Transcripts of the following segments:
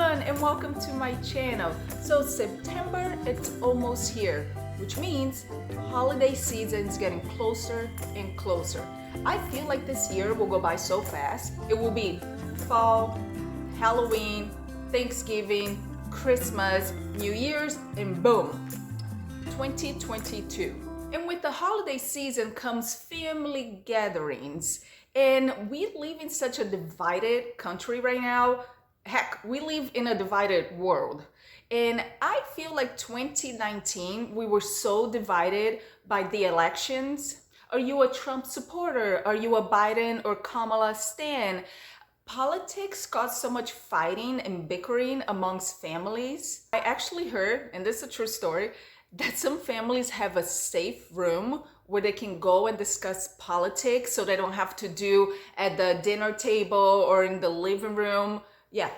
everyone, and welcome to my channel. So September, it's almost here, which means holiday season is getting closer and closer. I feel like this year will go by so fast. It will be fall, Halloween, Thanksgiving, Christmas, New Year's, and boom, 2022. And with the holiday season comes family gatherings. And we live in such a divided country right now. Heck, we live in a divided world. And I feel like 2019, we were so divided by the elections. Are you a Trump supporter? Are you a Biden or Kamala stan? Politics caused so much fighting and bickering amongst families. I actually heard, and this is a true story, that some families have a safe room where they can go and discuss politics so they don't have to do at the dinner table or in the living room. Yeah,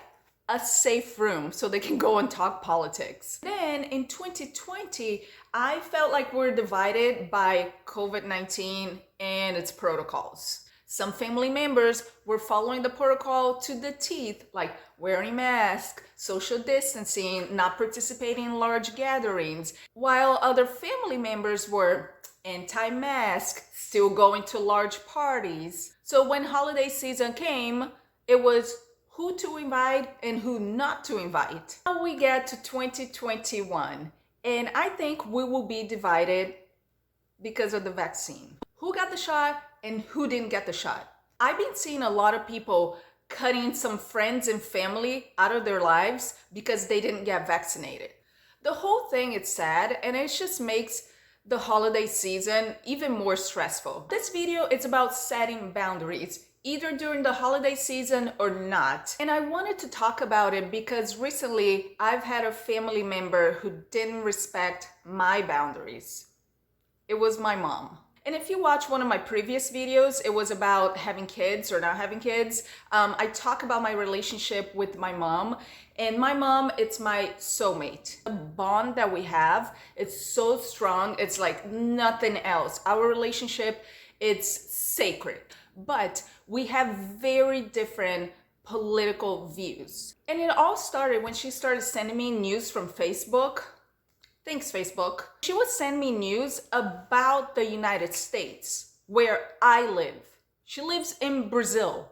a safe room so they can go and talk politics. Then in 2020, I felt like we're divided by COVID-19 and its protocols. Some family members were following the protocol to the teeth, like wearing masks, social distancing, not participating in large gatherings, while other family members were anti-mask, still going to large parties. So when holiday season came, it was who to invite and who not to invite. Now we get to 2021, and I think we will be divided because of the vaccine. Who got the shot and who didn't get the shot? I've been seeing a lot of people cutting some friends and family out of their lives because they didn't get vaccinated. The whole thing is sad, and it just makes the holiday season even more stressful. This video is about setting boundaries, either during the holiday season or not. And I wanted to talk about it because recently I've had a family member who didn't respect my boundaries. It was my mom. And if you watch one of my previous videos, it was about having kids or not having kids. I talk about my relationship with my mom. And my mom, it's my soulmate. The bond that we have, it's so strong. It's like nothing else. Our relationship, it's sacred. But we have very different political views. And it all started when she started sending me news from Facebook. Thanks, Facebook. She would send me news about the United States, where I live. She lives in Brazil,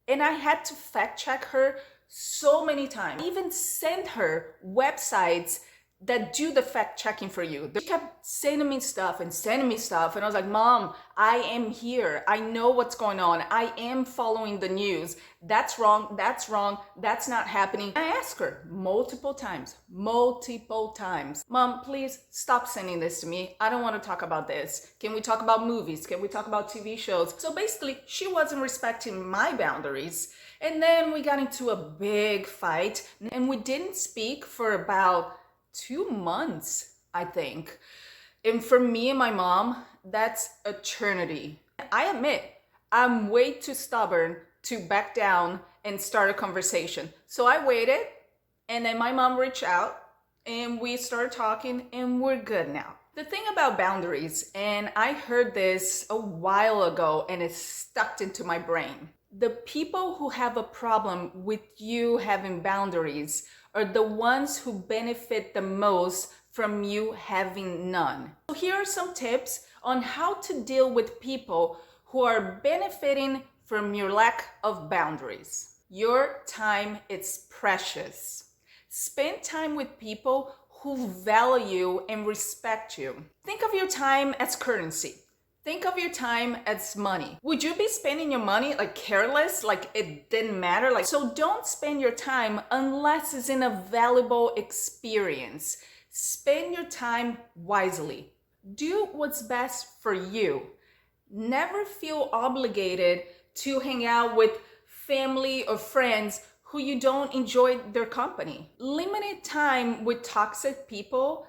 and I had to fact check her so many times. I even sent her websites that do the fact checking for you. She kept sending me stuff, and I was like, Mom, I am here. I know what's going on. I am following the news. That's wrong. That's wrong. That's not happening. I asked her multiple times, Mom, please stop sending this to me. I don't want to talk about this. Can we talk about movies? Can we talk about TV shows? So basically, she wasn't respecting my boundaries. And then we got into a big fight, and we didn't speak for about 2 months, I think. And for me and my mom, that's eternity. I admit, I'm way too stubborn to back down and start a conversation. So I waited, and then my mom reached out, and we started talking, and we're good now. The thing about boundaries, and I heard this a while ago, and it stuck into my brain. The people who have a problem with you having boundaries are the ones who benefit the most from you having none. So here are some tips on how to deal with people who are benefiting from your lack of boundaries. Your time is precious. Spend time with people who value and respect you. Think of your time as currency. Think of your time as money. Would you be spending your money like careless, like it didn't matter? So don't spend your time unless it's in a valuable experience. Spend your time wisely. Do what's best for you. Never feel obligated to hang out with family or friends who you don't enjoy their company. Limited time with toxic people,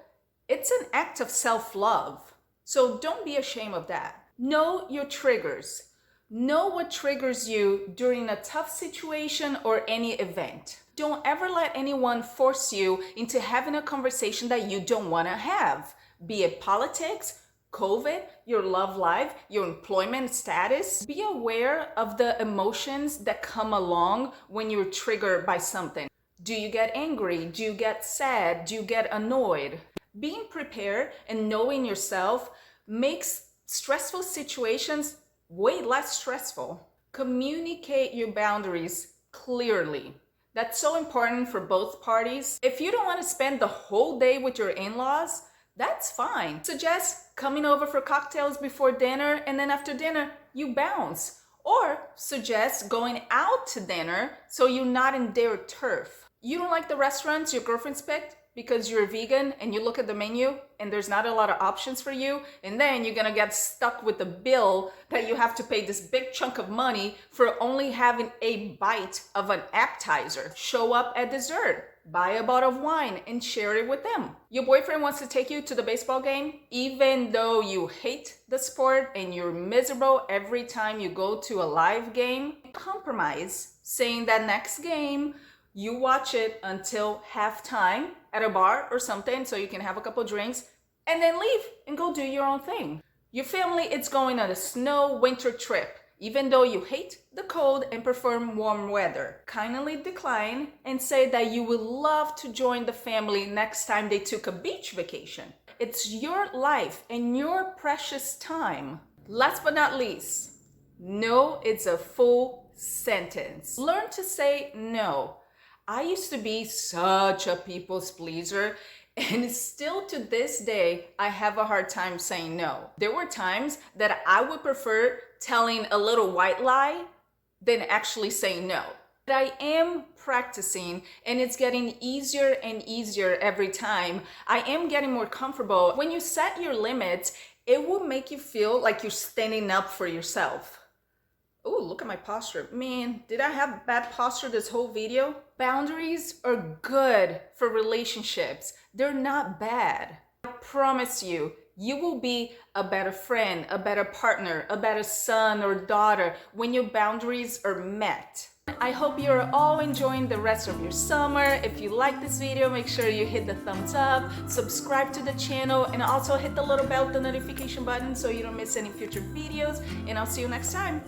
it's an act of self-love. So don't be ashamed of that. Know your triggers. Know what triggers you during a tough situation or any event. Don't ever let anyone force you into having a conversation that you don't want to have. Be it politics, COVID, your love life, your employment status. Be aware of the emotions that come along when you're triggered by something. Do you get angry? Do you get sad? Do you get annoyed? Being prepared and knowing yourself makes stressful situations way less stressful. Communicate your boundaries clearly. That's so important for both parties. If you don't want to spend the whole day with your in-laws, that's fine. Suggest coming over for cocktails before dinner, and then after dinner, you bounce. Or suggest going out to dinner so you're not in their turf. You don't like the restaurants your girlfriend's picked because you're a vegan and you look at the menu and there's not a lot of options for you, and then you're gonna get stuck with the bill that you have to pay this big chunk of money for only having a bite of an appetizer. Show up at dessert. Buy a bottle of wine and share it with them. Your boyfriend wants to take you to the baseball game, even though you hate the sport and you're miserable every time you go to a live game. Compromise, saying that next game, you watch it until halftime at a bar or something so you can have a couple drinks and then leave and go do your own thing. Your family is going on a snow winter trip. Even though you hate the cold and prefer warm weather, kindly decline and say that you would love to join the family next time they took a beach vacation. It's your life and your precious time. Last but not least, no, it's a full sentence. Learn to say no. I used to be such a people's pleaser, and still to this day, I have a hard time saying no. There were times that I would prefer telling a little white lie than actually saying no. But I am practicing, and it's getting easier and easier every time. I am getting more comfortable. When you set your limits, it will make you feel like you're standing up for yourself. Oh, look at my posture. Man, did I have bad posture this whole video? Boundaries are good for relationships. They're not bad. I promise you, you will be a better friend, a better partner, a better son or daughter when your boundaries are met. I hope you're all enjoying the rest of your summer. If you like this video, make sure you hit the thumbs up, subscribe to the channel, and also hit the little bell, the notification button so you don't miss any future videos. And I'll see you next time.